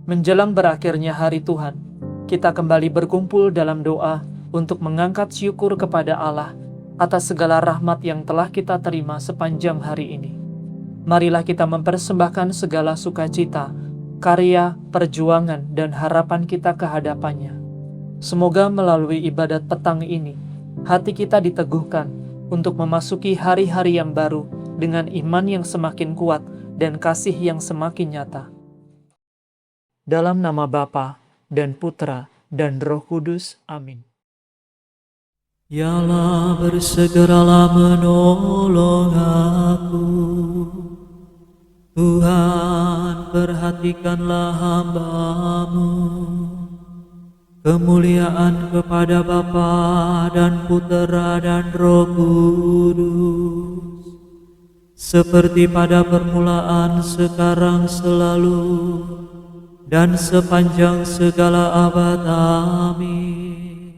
Menjelang berakhirnya hari Tuhan, kita kembali berkumpul dalam doa untuk mengangkat syukur kepada Allah atas segala rahmat yang telah kita terima sepanjang hari ini. Marilah kita mempersembahkan segala sukacita, karya, perjuangan, dan harapan kita ke hadapannya. Semoga melalui ibadat petang ini, hati kita diteguhkan untuk memasuki hari-hari yang baru dengan iman yang semakin kuat dan kasih yang semakin nyata. Dalam nama Bapa dan Putra dan Roh Kudus. Amin. Ya Allah, bersegeralah menolong aku. Tuhan, perhatikanlah hamba-Mu. Kemuliaan kepada Bapa dan Putra dan Roh Kudus, seperti pada permulaan, sekarang, selalu, dan sepanjang segala abad. Amin.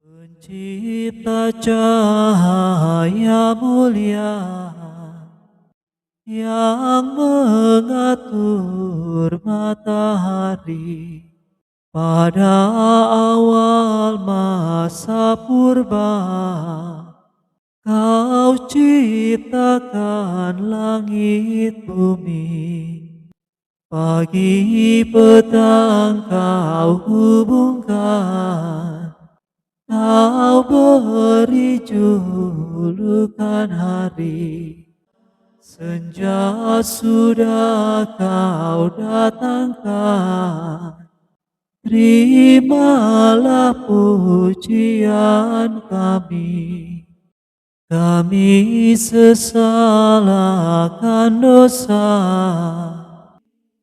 Pencipta cahaya mulia, yang mengatur matahari pada awal masa purba, Kau ciptakan langit bumi. Pagi petang Kau hubungkan, Kau beri julukan hari. Senja sudah Kau datangkan, terimalah pujian kami. Kami sesalahkan dosa,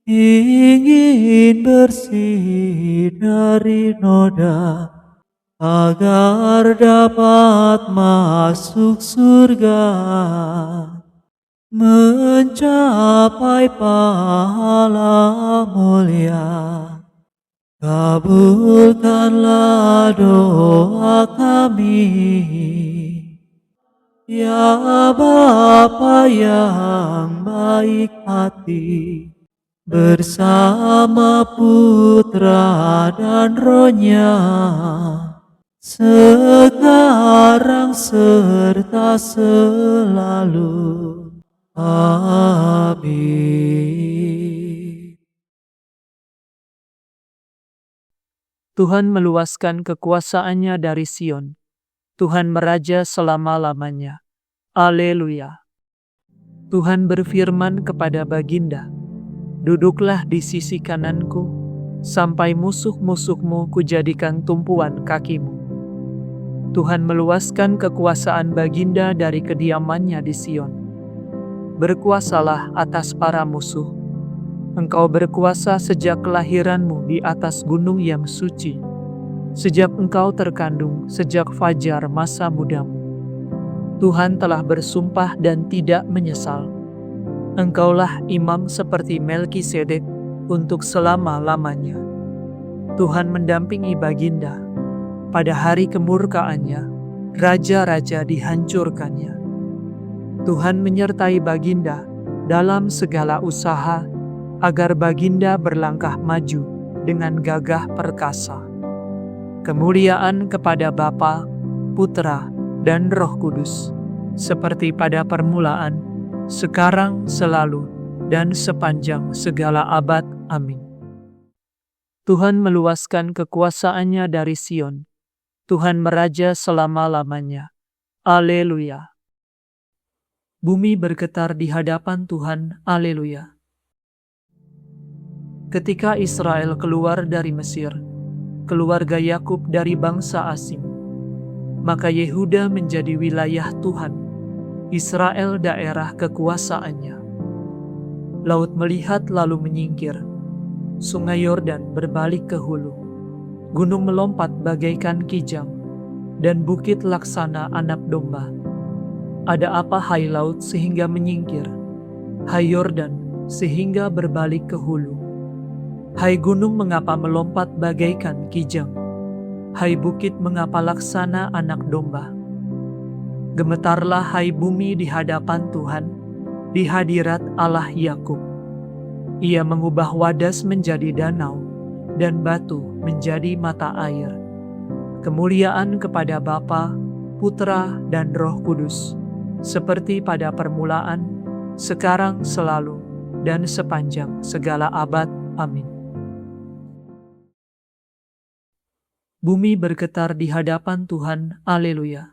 ingin bersih dari noda, agar dapat masuk surga, mencapai pahala mulia. Kabulkanlah doa kami, ya Bapa yang baik hati, bersama Putra dan Roh-Nya, sekarang serta selalu. Amin. Tuhan meluaskan kekuasaannya dari Sion. Tuhan meraja selama-lamanya. Haleluya. Tuhan berfirman kepada Baginda, duduklah di sisi kananku, sampai musuh-musuhmu kujadikan tumpuan kakimu. Tuhan meluaskan kekuasaan Baginda dari kediamannya di Sion. Berkuasalah atas para musuh. Engkau berkuasa sejak kelahiranmu di atas gunung yang suci, sejak engkau terkandung, sejak fajar masa mudamu. Tuhan telah bersumpah dan tidak menyesal. Engkaulah imam seperti Melkisedek untuk selama-lamanya. Tuhan mendampingi Baginda. Pada hari kemurkaannya, raja-raja dihancurkannya. Tuhan menyertai Baginda dalam segala usaha, agar Baginda berlangkah maju dengan gagah perkasa. Kemuliaan kepada Bapa, Putra, dan Roh Kudus, seperti pada permulaan, sekarang, selalu, dan sepanjang segala abad. Amin. Tuhan meluaskan kekuasaannya dari Sion. Tuhan meraja selama-lamanya. Haleluya. Bumi bergetar di hadapan Tuhan. Haleluya. Ketika Israel keluar dari Mesir, keluarga Yakub dari bangsa asing, maka Yehuda menjadi wilayah Tuhan, Israel daerah kekuasaannya. Laut melihat lalu menyingkir, Sungai Yordan berbalik ke hulu, gunung melompat bagaikan kijang, dan bukit laksana anak domba. Ada apa hai laut sehingga menyingkir, hai Yordan sehingga berbalik ke hulu? Hai gunung, mengapa melompat bagaikan kijang? Hai bukit, mengapa laksana anak domba? Gemetarlah hai bumi di hadapan Tuhan, di hadirat Allah Yakub. Ia mengubah wadas menjadi danau dan batu menjadi mata air. Kemuliaan kepada Bapa, Putra, dan Roh Kudus, seperti pada permulaan, sekarang, selalu, dan sepanjang segala abad. Amin. Bumi bergetar di hadapan Tuhan. Haleluya.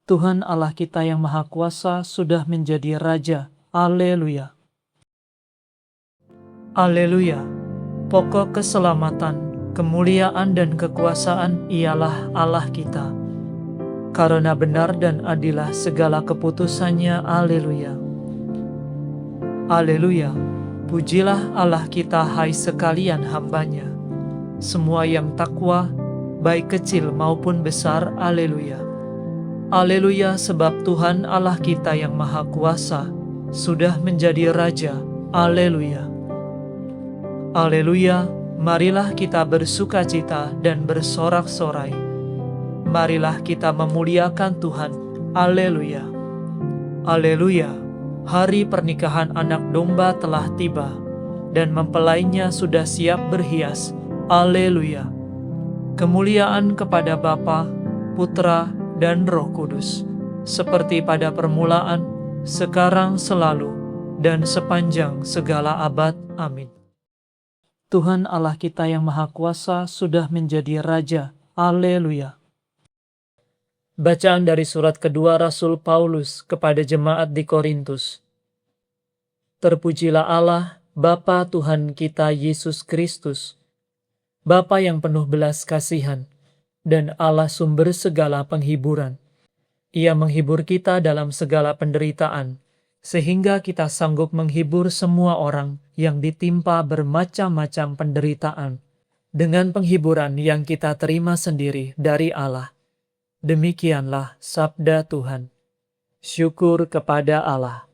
Tuhan Allah kita yang Maha Kuasa sudah menjadi Raja. Haleluya. Haleluya. Pokok keselamatan, kemuliaan dan kekuasaan ialah Allah kita. Karena benar dan adilah segala keputusannya. Haleluya. Haleluya. Pujilah Allah kita, hai sekalian hamba-Nya, semua yang takwa, baik kecil maupun besar. Haleluya. Haleluya, sebab Tuhan Allah kita yang Maha Kuasa sudah menjadi Raja. Haleluya. Haleluya, marilah kita bersukacita dan bersorak-sorai. Marilah kita memuliakan Tuhan. Haleluya. Haleluya, hari pernikahan anak domba telah tiba, dan mempelainya sudah siap berhias. Haleluya. Kemuliaan kepada Bapa, Putra, dan Roh Kudus, seperti pada permulaan, sekarang, selalu, dan sepanjang segala abad. Amin. Tuhan Allah kita yang Maha Kuasa sudah menjadi Raja. Haleluya. Bacaan dari surat kedua Rasul Paulus kepada jemaat di Korintus. Terpujilah Allah, Bapa Tuhan kita Yesus Kristus, Bapa yang penuh belas kasihan, dan Allah sumber segala penghiburan. Ia menghibur kita dalam segala penderitaan, sehingga kita sanggup menghibur semua orang yang ditimpa bermacam-macam penderitaan, dengan penghiburan yang kita terima sendiri dari Allah. Demikianlah sabda Tuhan. Syukur kepada Allah.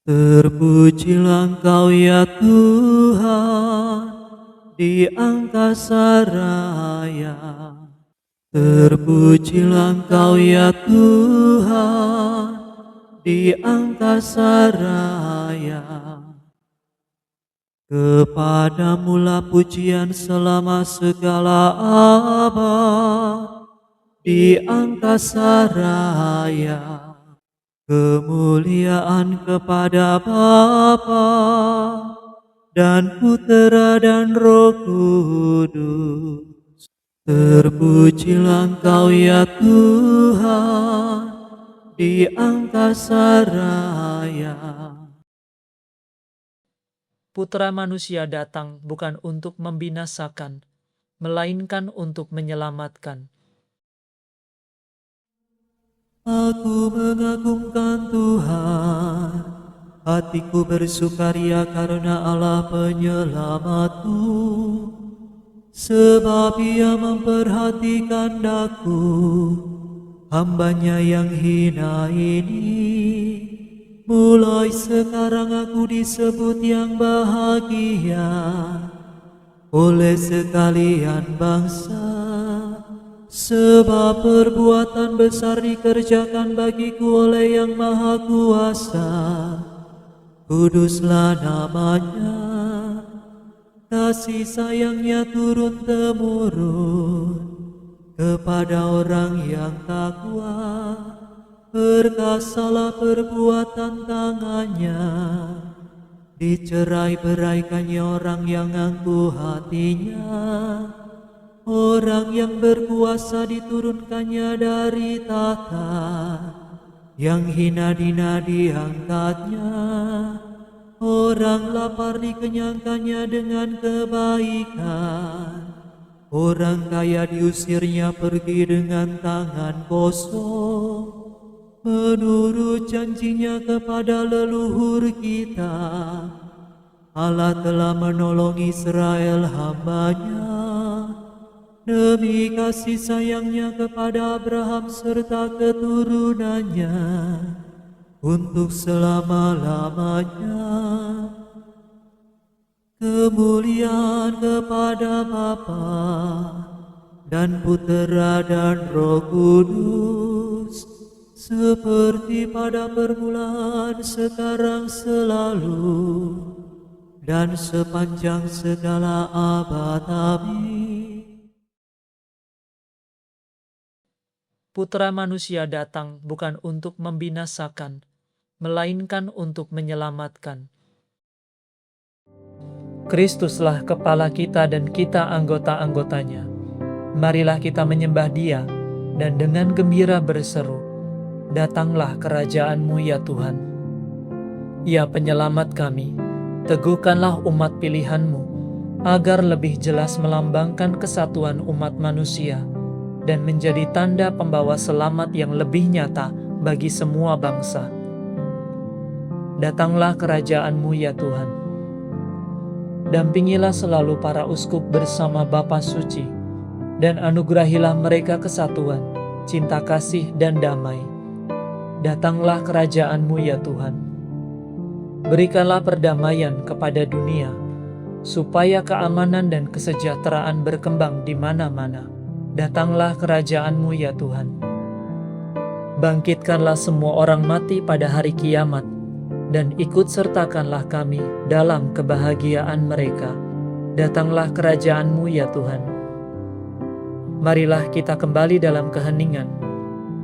Terpujilah Engkau ya Tuhan di angkasa raya. Terpujilah Engkau ya Tuhan di angkasa raya. Kepadamu-lah pujian selama segala abad di angkasa raya. Kemuliaan kepada Bapa dan Putera dan Roh Kudus. Terpujilah Engkau ya Tuhan di angkasa raya. Putra manusia datang bukan untuk membinasakan, melainkan untuk menyelamatkan. Aku mengagungkan Tuhan, hatiku bersukaria karena Allah penyelamatku, sebab Ia memperhatikan daku, hamba-Nya yang hina ini. Mulai sekarang aku disebut yang bahagia oleh sekalian bangsa. Sebab perbuatan besar dikerjakan bagiku oleh Yang Maha Kuasa. Kuduslah nama-Nya, kasih sayang-Nya turun-temurun kepada orang yang takwa. Perkasalah perbuatan tangan-Nya, dicerai-beraikannya orang yang angkuh hatinya. Orang yang berkuasa diturunkannya dari tahta, yang hina-dina diangkatnya. Orang lapar dikenyangkannya dengan kebaikan, orang kaya diusirnya pergi dengan tangan kosong. Menurut janjinya kepada leluhur kita, Allah telah menolong Israel hamba-Nya. demi kasih sayangnya kepada Abraham serta keturunannya untuk selama-lamanya. Kemuliaan kepada Bapa dan Putera dan Roh Kudus, seperti pada permulaan, sekarang, selalu, dan sepanjang segala abad. Amin. Putra Manusia datang bukan untuk membinasakan, melainkan untuk menyelamatkan. Kristuslah kepala kita dan kita anggota-anggotanya. Marilah kita menyembah Dia dan dengan gembira berseru, "Datanglah kerajaan-Mu ya Tuhan." Ya penyelamat kami, teguhkanlah umat pilihan-Mu, agar lebih jelas melambangkan kesatuan umat manusia dan menjadi tanda pembawa selamat yang lebih nyata bagi semua bangsa. Datanglah kerajaan-Mu ya Tuhan. Dampingilah selalu para uskup bersama Bapa Suci, dan anugerahilah mereka kesatuan, cinta kasih dan damai. Datanglah kerajaan-Mu ya Tuhan. Berikanlah perdamaian kepada dunia, supaya keamanan dan kesejahteraan berkembang di mana-mana. Datanglah kerajaan-Mu ya Tuhan. Bangkitkanlah semua orang mati pada hari kiamat, dan ikut sertakanlah kami dalam kebahagiaan mereka. Datanglah kerajaan-Mu ya Tuhan. Marilah kita kembali dalam keheningan,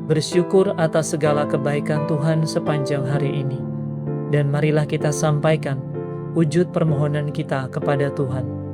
bersyukur atas segala kebaikan Tuhan sepanjang hari ini, dan marilah kita sampaikan wujud permohonan kita kepada Tuhan.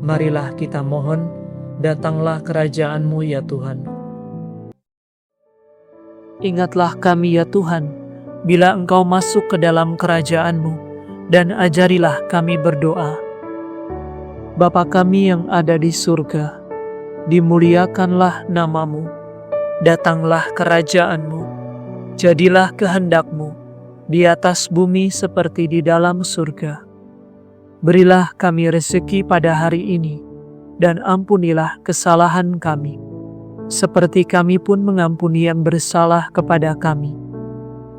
Marilah kita mohon, datanglah kerajaan-Mu ya Tuhan. Ingatlah kami ya Tuhan, bila Engkau masuk ke dalam kerajaan-Mu, dan ajarilah kami berdoa. Bapa kami yang ada di surga, dimuliakanlah nama-Mu, datanglah kerajaan-Mu, jadilah kehendak-Mu, di atas bumi seperti di dalam surga. Berilah kami rezeki pada hari ini, dan ampunilah kesalahan kami, seperti kami pun mengampuni yang bersalah kepada kami.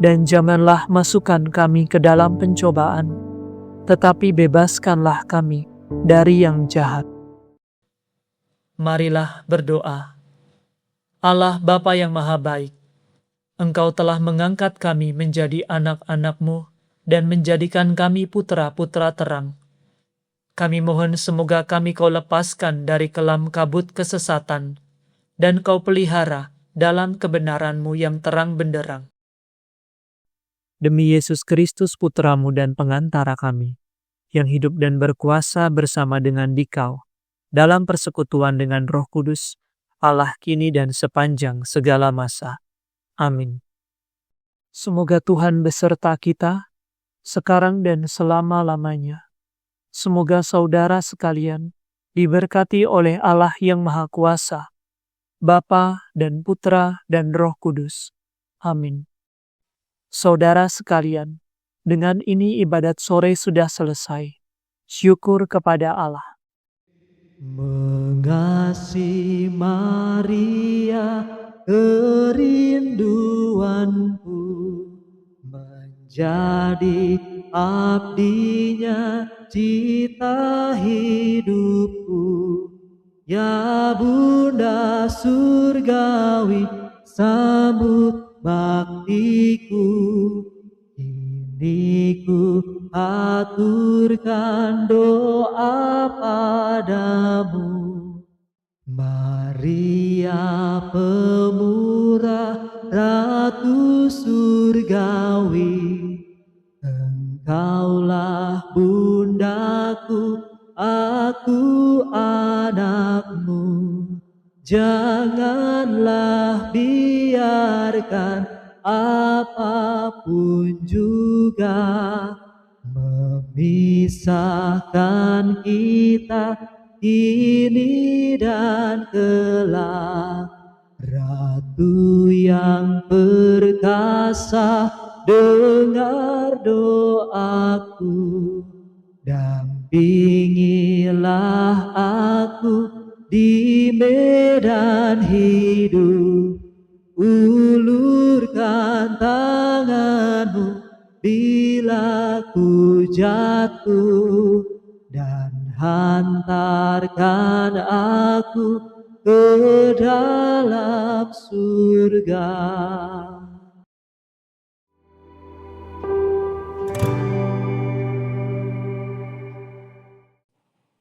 Dan janganlah masukkan kami ke dalam pencobaan, tetapi bebaskanlah kami dari yang jahat. Marilah berdoa. Allah Bapa yang Maha Baik, Engkau telah mengangkat kami menjadi anak-anak-Mu dan menjadikan kami putra-putra terang. Kami mohon semoga kami Kau lepaskan dari kelam kabut kesesatan, dan Kau pelihara dalam kebenaran-Mu yang terang benderang. Demi Yesus Kristus Putra-Mu dan pengantara kami, yang hidup dan berkuasa bersama dengan Dikau, dalam persekutuan dengan Roh Kudus, Allah kini dan sepanjang segala masa. Amin. Semoga Tuhan beserta kita, sekarang dan selama-lamanya. Semoga saudara sekalian diberkati oleh Allah yang Maha Kuasa, Bapa dan Putra dan Roh Kudus. Amin. Saudara sekalian, dengan ini ibadat sore sudah selesai. Syukur kepada Allah. Mengasihi Maria, kerinduanku menjadi abdinya cita hidupku. Ya Bunda surgawi, sambut baktiku. Kini ku aturkan doa padamu. Maria pemurah, Ratu surgawi, Engkaulah bundaku, aku anakmu. Janganlah biarkan apapun juga memisahkan kita kini dan kelak. Ratu yang perkasa, dengar doaku. Dampingilah aku di medan hidup. Ulurkan tanganmu bila ku jatuh, dan hantarkan aku ke dalam surga.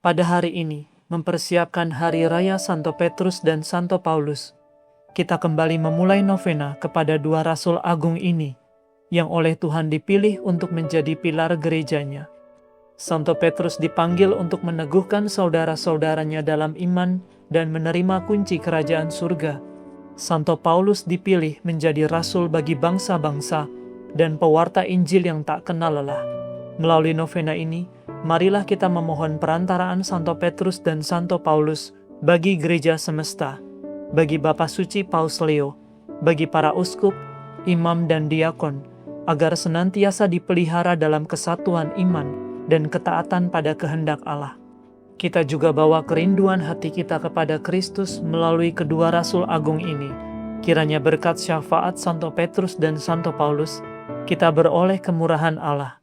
Pada hari ini, mempersiapkan Hari Raya Santo Petrus dan Santo Paulus, kita kembali memulai novena kepada dua Rasul Agung ini, yang oleh Tuhan dipilih untuk menjadi pilar gerejanya. Santo Petrus dipanggil untuk meneguhkan saudara-saudaranya dalam iman dan menerima kunci kerajaan surga. Santo Paulus dipilih menjadi rasul bagi bangsa-bangsa dan pewarta Injil yang tak kenal lelah. Melalui novena ini, marilah kita memohon perantaraan Santo Petrus dan Santo Paulus bagi gereja semesta, bagi Bapa Suci Paus Leo, bagi para uskup, imam dan diakon, agar senantiasa dipelihara dalam kesatuan iman dan ketaatan pada kehendak Allah. Kita juga bawa kerinduan hati kita kepada Kristus melalui kedua Rasul Agung ini. Kiranya berkat syafaat Santo Petrus dan Santo Paulus, kita beroleh kemurahan Allah.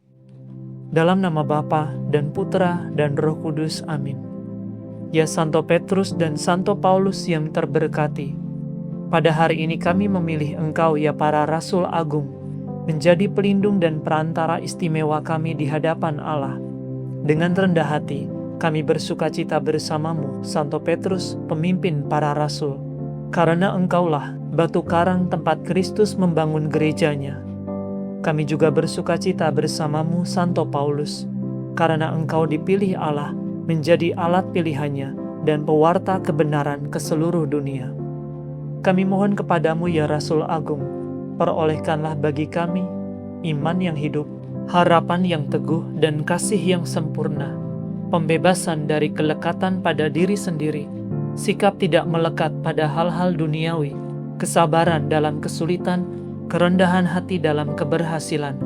Dalam nama Bapa dan Putra dan Roh Kudus. Amin. Ya Santo Petrus dan Santo Paulus yang terberkati, pada hari ini kami memilih Engkau ya para Rasul Agung, menjadi pelindung dan perantara istimewa kami di hadapan Allah. Dengan rendah hati, kami bersukacita bersamamu, Santo Petrus, pemimpin para Rasul, karena Engkaulah batu karang tempat Kristus membangun gerejanya. Kami juga bersukacita bersamamu, Santo Paulus, karena Engkau dipilih Allah menjadi alat pilihannya dan pewarta kebenaran ke seluruh dunia. Kami mohon kepadamu ya Rasul Agung, perolehkanlah bagi kami iman yang hidup, harapan yang teguh dan kasih yang sempurna, pembebasan dari kelekatan pada diri sendiri, sikap tidak melekat pada hal-hal duniawi, kesabaran dalam kesulitan, kerendahan hati dalam keberhasilan,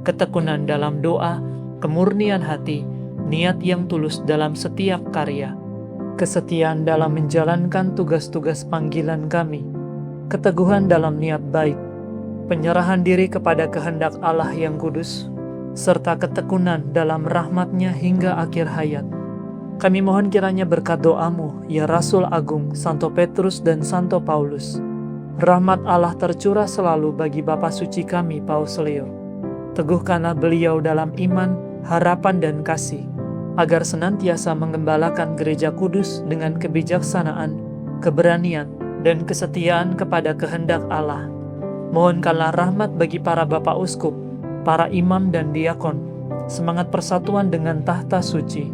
ketekunan dalam doa, kemurnian hati, niat yang tulus dalam setiap karya, kesetiaan dalam menjalankan tugas-tugas panggilan kami, keteguhan dalam niat baik, penyerahan diri kepada kehendak Allah yang kudus, serta ketekunan dalam rahmat-Nya hingga akhir hayat. Kami mohon kiranya berkat doamu, ya Rasul Agung, Santo Petrus dan Santo Paulus, rahmat Allah tercurah selalu bagi Bapa Suci kami, Paus Leo. Teguhkanlah beliau dalam iman, harapan dan kasih, agar senantiasa mengembalakan gereja kudus dengan kebijaksanaan, keberanian, dan kesetiaan kepada kehendak Allah. Mohonkanlah rahmat bagi para Bapak Uskup, para imam dan diakon, semangat persatuan dengan tahta suci.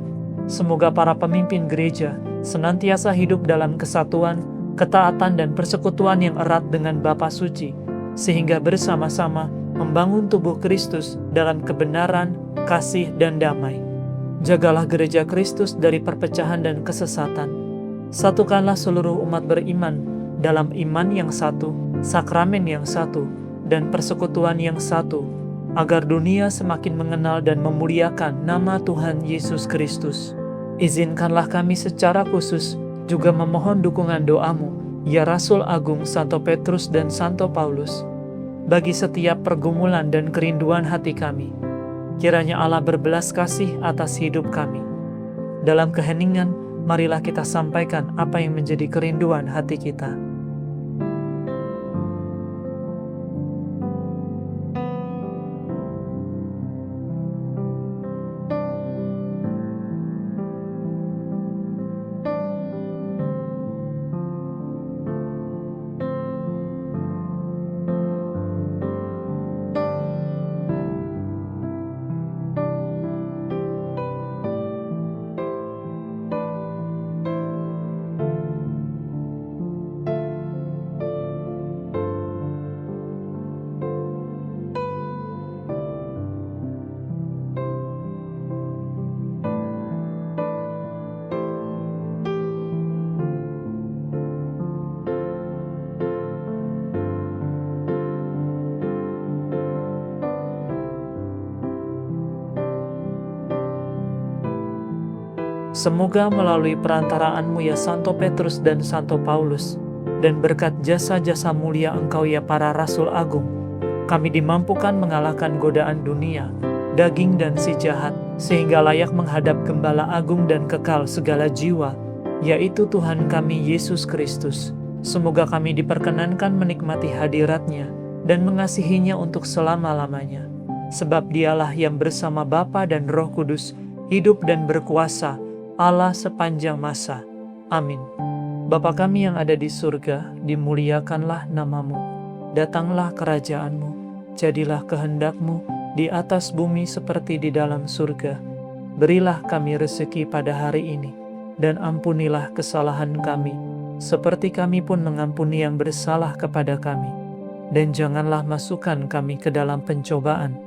Semoga para pemimpin gereja senantiasa hidup dalam kesatuan, ketaatan dan persekutuan yang erat dengan Bapa Suci, sehingga bersama-sama membangun tubuh Kristus dalam kebenaran, kasih, dan damai. Jagalah gereja Kristus dari perpecahan dan kesesatan. Satukanlah seluruh umat beriman dalam iman yang satu, sakramen yang satu, dan persekutuan yang satu, agar dunia semakin mengenal dan memuliakan nama Tuhan Yesus Kristus. Izinkanlah kami secara khusus juga memohon dukungan doamu, ya Rasul Agung Santo Petrus dan Santo Paulus, bagi setiap pergumulan dan kerinduan hati kami. Kiranya Allah berbelas kasih atas hidup kami. Dalam keheningan, marilah kita sampaikan apa yang menjadi kerinduan hati kita. Semoga melalui perantaraanmu ya Santo Petrus dan Santo Paulus, dan berkat jasa-jasa mulia engkau ya para Rasul Agung, kami dimampukan mengalahkan godaan dunia, daging dan si jahat, sehingga layak menghadap Gembala Agung dan kekal segala jiwa, yaitu Tuhan kami Yesus Kristus. Semoga kami diperkenankan menikmati hadirat-Nya dan mengasihinya untuk selama-lamanya. Sebab Dialah yang bersama Bapa dan Roh Kudus, hidup dan berkuasa, Allah sepanjang masa. Amin. Bapa kami yang ada di surga, dimuliakanlah nama-Mu. Datanglah kerajaan-Mu, jadilah kehendak-Mu di atas bumi seperti di dalam surga. Berilah kami rezeki pada hari ini, dan ampunilah kesalahan kami, seperti kami pun mengampuni yang bersalah kepada kami. Dan janganlah masukkan kami ke dalam pencobaan,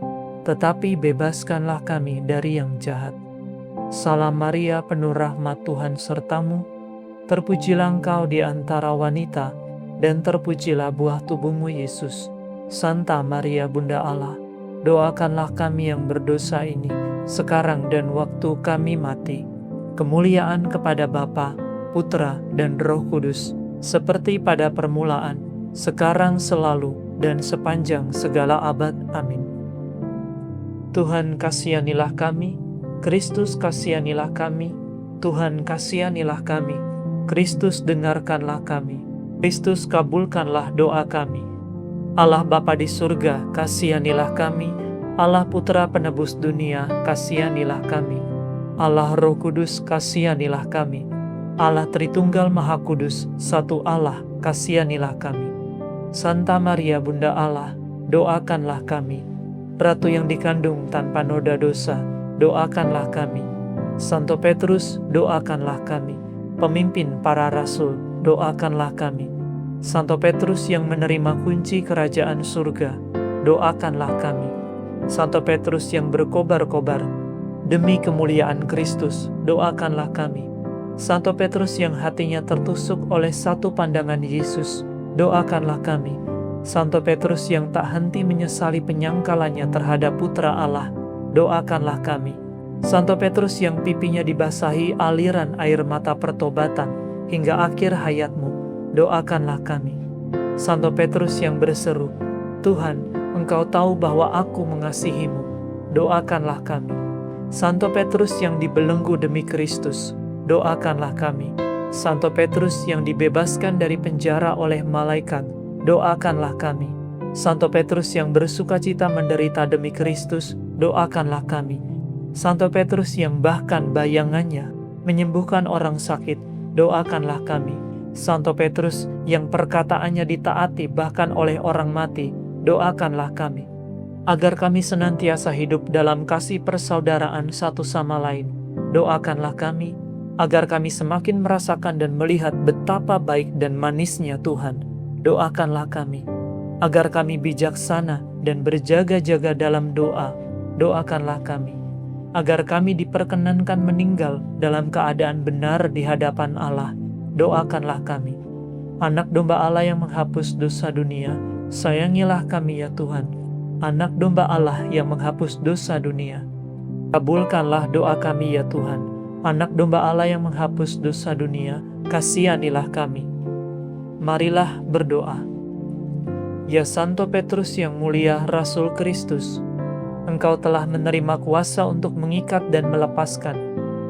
tetapi bebaskanlah kami dari yang jahat. Salam Maria, penuh rahmat, Tuhan sertamu. Terpujilah engkau di antara wanita, dan terpujilah buah tubuhmu Yesus. Santa Maria Bunda Allah, doakanlah kami yang berdosa ini, sekarang dan waktu kami mati. Kemuliaan kepada Bapa, Putra, dan Roh Kudus, seperti pada permulaan, sekarang, selalu, dan sepanjang segala abad. Amin. Tuhan kasihanilah kami, Kristus kasihanilah kami, Tuhan kasihanilah kami, Kristus dengarkanlah kami, Kristus kabulkanlah doa kami. Allah Bapa di surga, kasihanilah kami, Allah Putra penebus dunia, kasihanilah kami, Allah Roh Kudus, kasihanilah kami, Allah Tritunggal Maha Kudus, satu Allah, kasihanilah kami. Santa Maria Bunda Allah, doakanlah kami. Ratu yang dikandung tanpa noda dosa, doakanlah kami. Santo Petrus, doakanlah kami. Pemimpin para rasul, doakanlah kami. Santo Petrus yang menerima kunci kerajaan surga, doakanlah kami. Santo Petrus yang berkobar-kobar demi kemuliaan Kristus, doakanlah kami. Santo Petrus yang hatinya tertusuk oleh satu pandangan Yesus, doakanlah kami. Santo Petrus yang tak henti menyesali penyangkalannya terhadap Putra Allah, doakanlah kami. Santo Petrus yang pipinya dibasahi aliran air mata pertobatan hingga akhir hayatmu, doakanlah kami. Santo Petrus yang berseru, Tuhan, Engkau tahu bahwa aku mengasihimu, doakanlah kami. Santo Petrus yang dibelenggu demi Kristus, doakanlah kami. Santo Petrus yang dibebaskan dari penjara oleh malaikat, doakanlah kami. Santo Petrus yang bersukacita menderita demi Kristus, doakanlah kami. Santo Petrus yang bahkan bayangannya menyembuhkan orang sakit, doakanlah kami. Santo Petrus yang perkataannya ditaati bahkan oleh orang mati, doakanlah kami. Agar kami senantiasa hidup dalam kasih persaudaraan satu sama lain, doakanlah kami. Agar kami semakin merasakan dan melihat betapa baik dan manisnya Tuhan, doakanlah kami. Agar kami bijaksana dan berjaga-jaga dalam doa, doakanlah kami. Agar kami diperkenankan meninggal dalam keadaan benar di hadapan Allah, doakanlah kami. Anak domba Allah yang menghapus dosa dunia, sayangilah kami ya Tuhan. Anak domba Allah yang menghapus dosa dunia, kabulkanlah doa kami ya Tuhan. Anak domba Allah yang menghapus dosa dunia, kasihanilah kami. Marilah berdoa. Ya Santo Petrus yang mulia Rasul Kristus, Engkau telah menerima kuasa untuk mengikat dan melepaskan.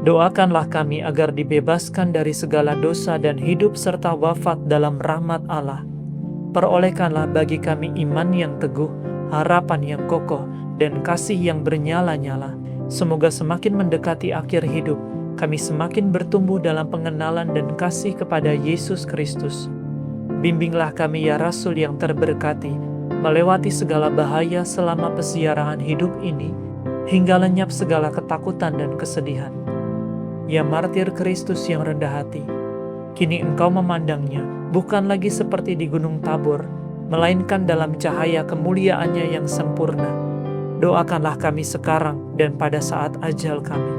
Doakanlah kami agar dibebaskan dari segala dosa dan hidup serta wafat dalam rahmat Allah. Perolehkanlah bagi kami iman yang teguh, harapan yang kokoh, dan kasih yang bernyala-nyala. Semoga semakin mendekati akhir hidup, kami semakin bertumbuh dalam pengenalan dan kasih kepada Yesus Kristus. Bimbinglah kami ya Rasul yang terberkati, melewati segala bahaya selama pesiarahan hidup ini, hingga lenyap segala ketakutan dan kesedihan. Ya martir Kristus yang rendah hati, kini Engkau memandangnya bukan lagi seperti di Gunung Tabor, melainkan dalam cahaya kemuliaannya yang sempurna. Doakanlah kami sekarang dan pada saat ajal kami.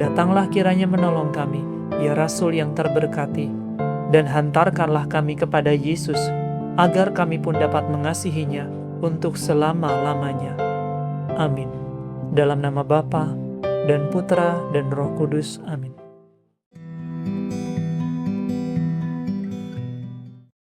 Datanglah kiranya menolong kami, ya Rasul yang terberkati, dan hantarkanlah kami kepada Yesus, agar kami pun dapat mengasihinya untuk selama-lamanya. Amin. Dalam nama Bapa dan Putra dan Roh Kudus. Amin.